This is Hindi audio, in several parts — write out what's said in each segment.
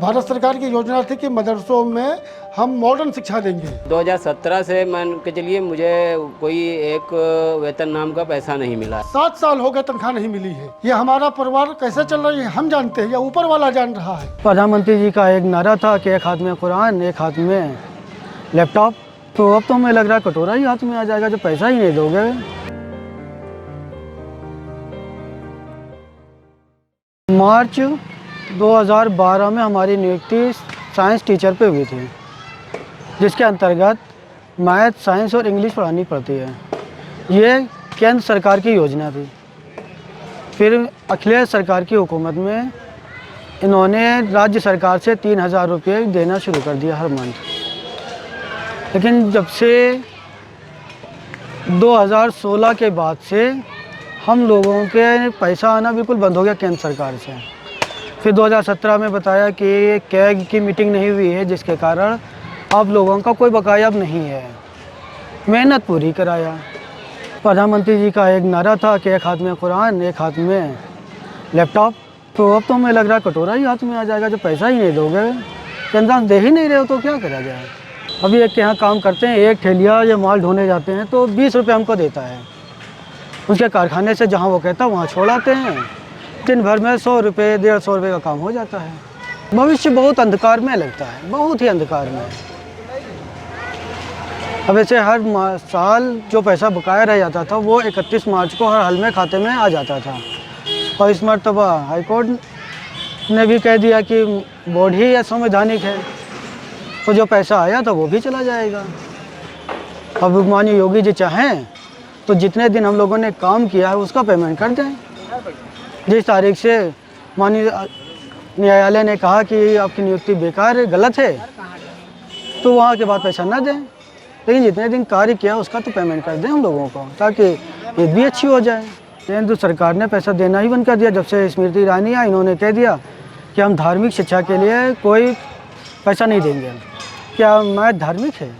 भारत सरकार की योजना थी कि मदरसों में हम मॉडर्न शिक्षा देंगे। 2017 से मान के चलिए मुझे कोई एक वेतन नाम का पैसा नहीं मिला। 7 साल हो गए तनख्वाह नहीं मिली है। ये हमारा परिवार कैसे चल रही है हम जानते हैं या ऊपर वाला जान रहा है। प्रधानमंत्री जी का एक नारा था कि एक हाथ में कुरान एक हाथ में लैपटॉप, तो अब तो हमें लग रहा है कटोरा ही हाथ में आ जाएगा, जो पैसा ही नहीं दोगे। मार्च 2012 में हमारी नियुक्ति साइंस टीचर पे हुई थी, जिसके अंतर्गत मैथ, साइंस और इंग्लिश पढ़ानी पड़ती है। ये केंद्र सरकार की योजना थी। फिर अखिलेश सरकार की हुकूमत में इन्होंने राज्य सरकार से 3000 रुपये देना शुरू कर दिया हर मंथ। लेकिन जब से 2016 के बाद से हम लोगों के पैसा आना बिल्कुल बंद हो गया केंद्र सरकार से। फिर 2017 में बताया कि कैग की मीटिंग नहीं हुई है, जिसके कारण अब लोगों का कोई बकाया अब नहीं है। मेहनत पूरी कराया। प्रधानमंत्री जी का एक नारा था कि एक हाथ में कुरान एक हाथ में लैपटॉप, तो अब तो हमें लग रहा है कटोरा ही हाथ में आ जाएगा, जो पैसा ही नहीं दोगे। केंद्र दे ही नहीं रहे हो तो क्या करा जाए। अभी एक के यहाँ काम करते हैं, एक ठेलिया या माल ढोने जाते हैं तो 20 रुपये हमको देता है। उसके कारखाने से जहाँ वो कहता है वहाँ छोड़ाते हैं। दिन भर में 100 रुपये 150 रुपये का काम हो जाता है। भविष्य बहुत अंधकार में लगता है, बहुत ही अंधकार में। अब ऐसे हर साल जो पैसा बकाया रह जाता था वो 31 मार्च को हर हाल में खाते में आ जाता था। और इस मरतबा हाईकोर्ट ने भी कह दिया कि बोर्ड ही असंवैधानिक है, तो जो पैसा आया था वो भी चला जाएगा। अब माननीय योगी जी चाहें तो जितने दिन हम लोगों ने काम किया है उसका पेमेंट कर दें। जिस तारीख से माननीय न्यायालय ने कहा कि आपकी नियुक्ति बेकार है, गलत है, तो वहाँ के बाद पैसा ना दें, लेकिन जितने दिन कार्य किया उसका तो पेमेंट कर दें हम लोगों को, ताकि ईद भी अच्छी हो जाए। केंद्र सरकार ने पैसा देना ही बंद कर दिया। जब से स्मृति ईरानी आई, इन्होंने कह दिया कि हम धार्मिक शिक्षा के लिए कोई पैसा नहीं देंगे। क्या मैथ धार्मिक है?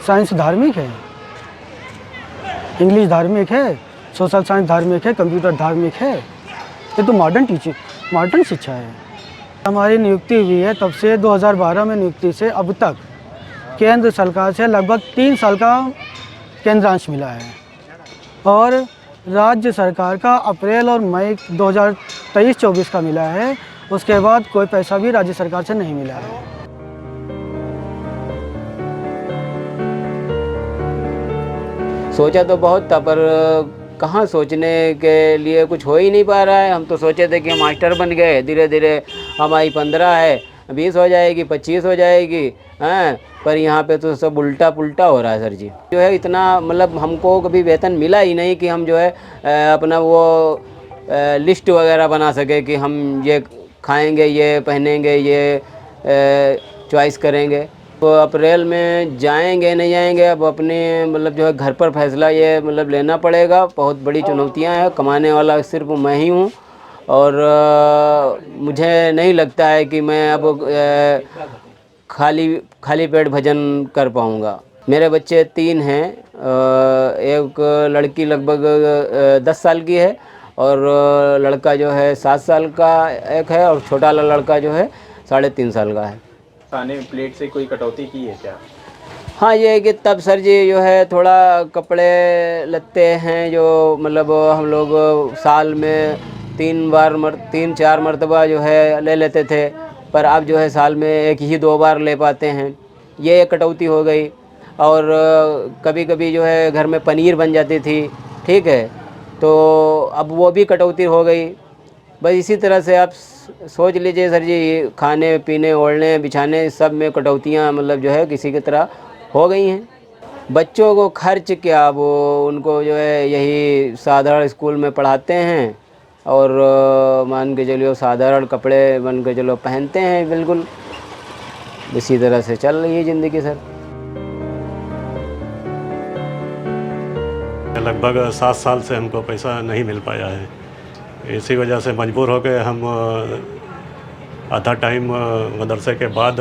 साइंस धार्मिक है? इंग्लिश धार्मिक है? सोशल साइंस धार्मिक है? कंप्यूटर धार्मिक है? ये तो मॉडर्न शिक्षा है। हमारी नियुक्ति हुई है तब से 2012 में नियुक्ति से अब तक केंद्र सरकार से लगभग 3 साल का केंद्रांश मिला है, और राज्य सरकार का अप्रैल और मई 2023-24 का मिला है। उसके बाद कोई पैसा भी राज्य सरकार से नहीं मिला है। सोचा तो बहुत था, पर कहाँ सोचने के लिए कुछ हो ही नहीं पा रहा है। हम तो सोचे थे कि मास्टर बन गए, धीरे धीरे हमारी 15 है, 20 हो जाएगी, 25 हो जाएगी, हैं। पर यहाँ पे तो सब उल्टा पुल्टा हो रहा है सर जी। जो है इतना मतलब हमको कभी वेतन मिला ही नहीं कि हम जो है अपना वो लिस्ट वगैरह बना सके कि हम ये खाएंगे, ये पहनेंगे, ये चॉइस करेंगे। तो अप्रैल में जाएंगे नहीं जाएंगे, अब अपने मतलब जो है घर पर फैसला ये मतलब लेना पड़ेगा। बहुत बड़ी चुनौतियाँ हैं, कमाने वाला सिर्फ मैं ही हूँ, और मुझे नहीं लगता है कि मैं अब खाली पेट भजन कर पाऊँगा। मेरे बच्चे 3 हैं, एक लड़की लगभग 10 साल की है, और लड़का जो है 7 साल का एक है, और छोटा वाला लड़का जो है 3.5 साल का है। खाने प्लेट से कोई कटौती की है क्या? हाँ, ये है कि तब सर जी जो है थोड़ा कपड़े लत्ते हैं जो मतलब हम लोग साल में 3-4 मरतबा जो है ले लेते थे, पर अब जो है साल में 1 ही 2 बार ले पाते हैं। ये एक कटौती हो गई। और कभी कभी जो है घर में पनीर बन जाती थी, ठीक है, तो अब वो भी कटौती हो गई। बस इसी तरह से आप सोच लीजिए सर जी, खाने पीने ओढ़ने बिछाने सब में कटौतियाँ मतलब जो है किसी की तरह हो गई हैं। बच्चों को खर्च क्या, वो उनको जो है यही साधारण स्कूल में पढ़ाते हैं, और मान के चलिए साधारण कपड़े मान के चलो पहनते हैं। बिल्कुल इसी तरह से चल रही है ज़िंदगी सर। लगभग 7 साल से हमको पैसा नहीं मिल पाया है। इसी वजह से मजबूर हो गए हम आधा टाइम मदरसे के बाद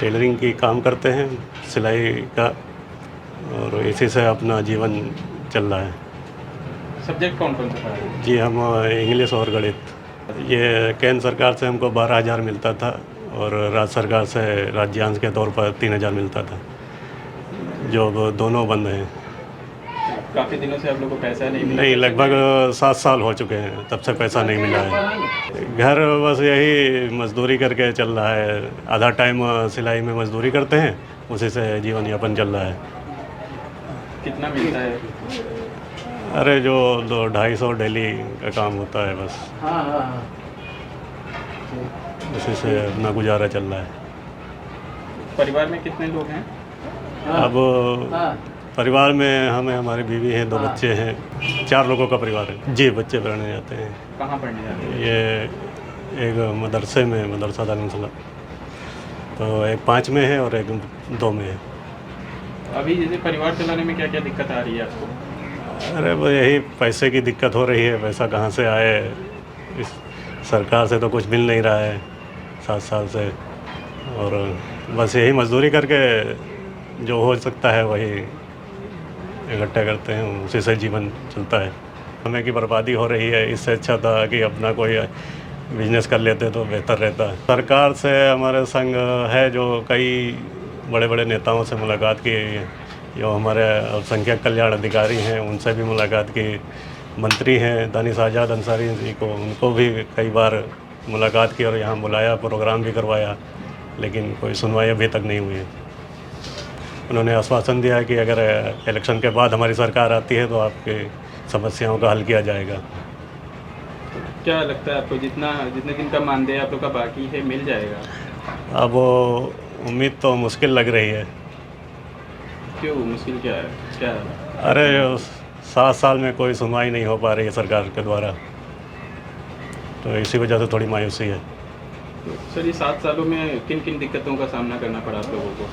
टेलरिंग की काम करते हैं, सिलाई का, और इसी से अपना जीवन चल रहा है। सब्जेक्ट कौन कौन सा पढ़ा है? जी, हम इंग्लिश और गणित। ये केंद्र सरकार से हमको 12,000 मिलता था और राज्य सरकार से राज्यांश के तौर पर 3,000 मिलता था, जो अब दोनों बंद हैं। काफ़ी दिनों से आप लोग को पैसा नहीं मिला? नहीं, लगभग 7 साल हो चुके हैं, तब से पैसा नहीं मिला है। घर बस यही मजदूरी करके चल रहा है, आधा टाइम सिलाई में मजदूरी करते हैं, उसी से जीवन यापन चल रहा है। कितना मिलता है? अरे जो 200-250 डेली का काम होता है, बस उसी से अपना गुजारा चल रहा है। परिवार में कितने लोग हैं? अब परिवार में हमारी बीवी हैं, 2 बच्चे हैं, 4 लोगों का परिवार है जी। बच्चे पढ़ने जाते हैं। कहाँ पढ़ने जाते हैं? ये एक मदरसे में, मदरसा दारुल सलाम, तो एक 5 में है और एक 2 में है। अभी जैसे परिवार चलाने में क्या क्या दिक्कत आ रही है आपको? अरे वो यही पैसे की दिक्कत हो रही है, पैसा कहाँ से आए, इस सरकार से तो कुछ मिल नहीं रहा है 7 साल से, और बस यही मजदूरी करके जो हो सकता है वही इकट्ठा करते हैं, उसी से जीवन चलता है। समय की बर्बादी हो रही है, इससे अच्छा था कि अपना कोई बिजनेस कर लेते तो बेहतर रहता। सरकार से हमारे संग है जो कई बड़े बड़े नेताओं से मुलाकात की, जो हमारे अल्पसंख्यक कल्याण अधिकारी हैं उनसे भी मुलाकात की, मंत्री हैं दानिश आज़ाद अंसारी जी को, उनको भी कई बार मुलाकात की और यहाँ बुलाया, प्रोग्राम भी करवाया, लेकिन कोई सुनवाई अभी तक नहीं हुई है। उन्होंने आश्वासन दिया कि अगर इलेक्शन के बाद हमारी सरकार आती है तो आपकी समस्याओं का हल किया जाएगा। क्या लगता है आपको, जितने दिन का मानदेय आप लोग का बाकी है मिल जाएगा? अब वो उम्मीद तो मुश्किल लग रही है। क्यों मुश्किल, क्या है? क्या है? अरे 7 साल में कोई सुनवाई नहीं हो पा रही है सरकार के द्वारा, तो इसी वजह से थोड़ी मायूसी है। तो सर, ये 7 सालों में किन किन दिक्कतों का सामना करना पड़ा आप लोगों को?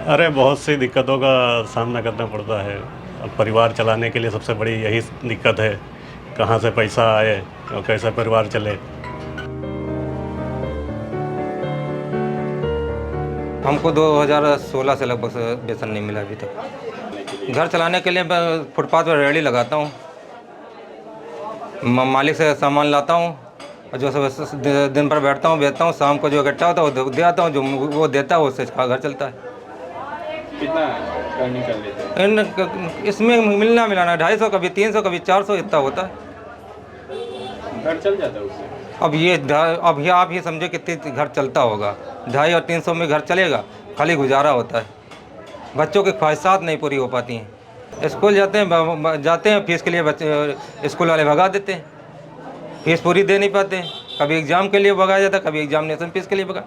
अरे बहुत सी दिक्कतों का सामना करना पड़ता है। अब परिवार चलाने के लिए सबसे बड़ी यही दिक्कत है, कहाँ से पैसा आए और कैसे परिवार चले। हमको 2016 से लगभग वेतन नहीं मिला अभी तक। घर चलाने के लिए मैं फुटपाथ पर रेहड़ी लगाता हूँ, मालिक से सामान लाता हूँ और जो सब दिन भर बैठता हूँ बेचता हूँ, शाम को जो इकट्ठा होता है वो दे आता हूँ, जो वो देता है उससे घर चलता है। कितना अर्निंग कर लेते हैं? इसमें मिलना मिलाना 250, कभी 300, कभी 400 इतना होता है। घर चल जाता है उससे? अब ये आप ही समझे कितनी घर चलता होगा। 250 और 300 में घर चलेगा, खाली गुजारा होता है। बच्चों की ख्वाहिशात नहीं पूरी हो पाती हैं। स्कूल जाते हैं फीस के लिए, बच्चे स्कूल वाले भगा देते हैं, फीस पूरी दे नहीं पाते हैं। कभी एग्ज़ाम के लिए भगाया जाता, कभी एग्जामिनेशन फीस के लिए भगा।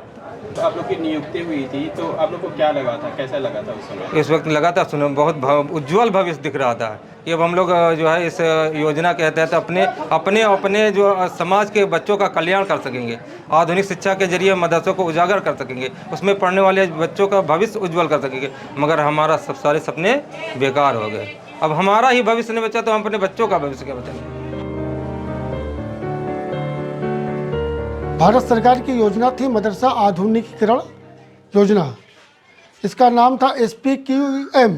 तो आप लोग की नियुक्ति हुई थी तो आप लोग को क्या लगा था, कैसा लगा था उस समय? इस वक्त लगा था सुनो बहुत उज्ज्वल भविष्य दिख रहा था कि अब हम लोग जो है इस योजना के तहत अपने जो समाज के बच्चों का कल्याण कर सकेंगे, आधुनिक शिक्षा के जरिए मदरसों को उजागर कर सकेंगे, उसमें पढ़ने वाले बच्चों का भविष्य उज्ज्वल कर सकेंगे। मगर हमारा सब सारे सपने बेकार हो गए। अब हमारा ही भविष्य नहीं बचा तो हम अपने बच्चों का भविष्य क्या बचाएंगे? भारत सरकार की योजना थी मदरसा आधुनिकीकरण योजना। इसका नाम था SPQM,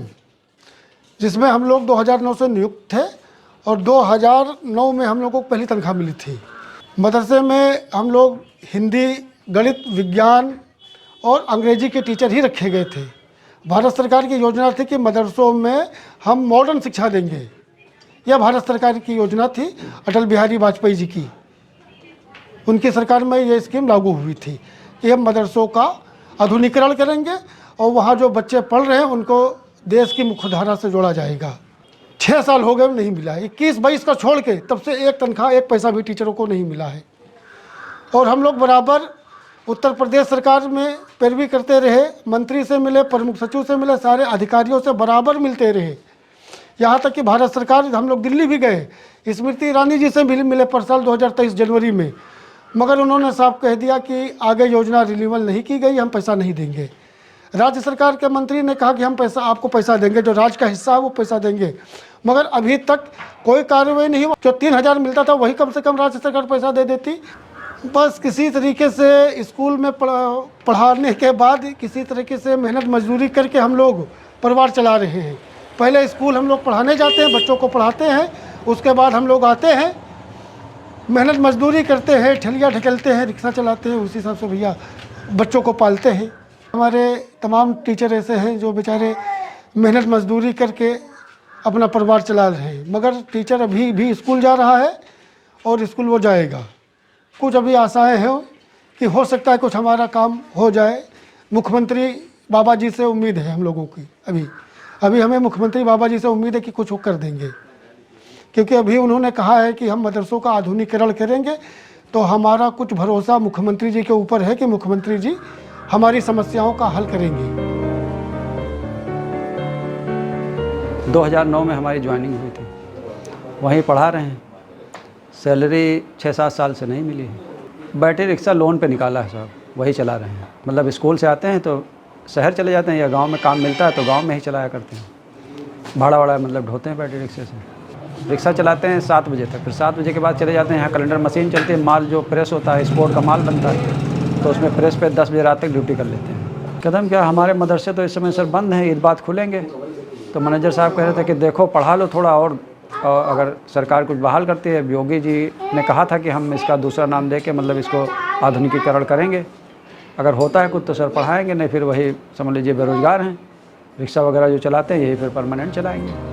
जिसमें हम लोग 2009 से नियुक्त थे और 2009 में हम लोग को पहली तनख्वाह मिली थी। मदरसे में हम लोग हिंदी, गणित, विज्ञान और अंग्रेजी के टीचर ही रखे गए थे। भारत सरकार की योजना थी कि मदरसों में हम मॉडर्न शिक्षा देंगे। यह भारत सरकार की योजना थी, अटल बिहारी वाजपेयी जी की। उनकी सरकार में ये स्कीम लागू हुई थी कि हम मदरसों का आधुनिकीकरण करेंगे और वहाँ जो बच्चे पढ़ रहे हैं उनको देश की मुख्यधारा से जोड़ा जाएगा। 6 साल हो गए नहीं मिला है। 21-22 का छोड़ के तब से एक तनख्वाह, एक पैसा भी टीचरों को नहीं मिला है। और हम लोग बराबर उत्तर प्रदेश सरकार में पैरवी करते रहे, मंत्री से मिले, प्रमुख सचिव से मिले, सारे अधिकारियों से बराबर मिलते रहे। यहाँ तक कि भारत सरकार, हम लोग दिल्ली भी गए, स्मृति ईरानी जी से भी मिले पर साल 2023 जनवरी में, मगर उन्होंने साफ कह दिया कि आगे योजना रिन्यूअल नहीं की गई, हम पैसा नहीं देंगे। राज्य सरकार के मंत्री ने कहा कि हम पैसा आपको पैसा देंगे, जो राज्य का हिस्सा है वो पैसा देंगे, मगर अभी तक कोई कार्रवाई नहीं हुआ। जो 3,000 मिलता था वही कम से कम राज्य सरकार पैसा दे देती। बस किसी तरीके से स्कूल में पढ़ाने के बाद किसी तरीके से मेहनत मजदूरी करके हम लोग परिवार चला रहे हैं। पहले स्कूल हम लोग पढ़ाने जाते हैं, बच्चों को पढ़ाते हैं, उसके बाद हम लोग आते हैं मेहनत मजदूरी करते हैं, ठेलिया ढकेलते हैं, रिक्शा चलाते हैं, उसी हिसाब से भैया बच्चों को पालते हैं। हमारे तमाम टीचर ऐसे हैं जो बेचारे मेहनत मजदूरी करके अपना परिवार चला रहे हैं, मगर टीचर अभी भी स्कूल जा रहा है और स्कूल वो जाएगा। कुछ अभी आशाएं हैं कि हो सकता है कुछ हमारा काम हो जाए। मुख्यमंत्री बाबा जी से उम्मीद है हम लोगों की। अभी हमें मुख्यमंत्री बाबा जी से उम्मीद है कि कुछ वो कर देंगे, क्योंकि अभी उन्होंने कहा है कि हम मदरसों का आधुनिकीकरण करेंगे। तो हमारा कुछ भरोसा मुख्यमंत्री जी के ऊपर है कि मुख्यमंत्री जी हमारी समस्याओं का हल करेंगे। 2009 में हमारी ज्वाइनिंग हुई थी, वहीं पढ़ा रहे हैं। सैलरी 6-7 साल से नहीं मिली है। बैटरी रिक्शा लोन पे निकाला है साहब, वही चला रहे हैं। मतलब स्कूल से आते हैं तो शहर चले जाते हैं या गांव में काम मिलता है तो गांव में ही चलाया करते हैं। भाड़ा वाड़ा मतलब ढोते हैं बैटरी रिक्शे से। रिक्शा चलाते हैं 7 बजे तक, फिर 7 बजे के बाद चले जाते हैं। यहाँ कैलेंडर मशीन चलती है, माल जो प्रेस होता है स्पोर्ट का माल बनता है, तो उसमें प्रेस पे 10 बजे रात तक ड्यूटी कर लेते हैं। कदम क्या, हमारे मदरसे तो इस समय सर बंद हैं, ईद बाद खुलेंगे। तो मैनेजर साहब कह रहे थे कि देखो पढ़ा लो थोड़ा और अगर सरकार कुछ बहाल करती है। योगी जी ने कहा था कि हम इसका दूसरा नाम दे के मतलब इसको आधुनिकीकरण करेंगे। अगर होता है कुछ तो सर पढ़ाएंगे, नहीं फिर वही समझ लीजिए बेरोज़गार हैं। रिक्शा वगैरह जो चलाते हैं यही फिर परमानेंट चलाएंगे।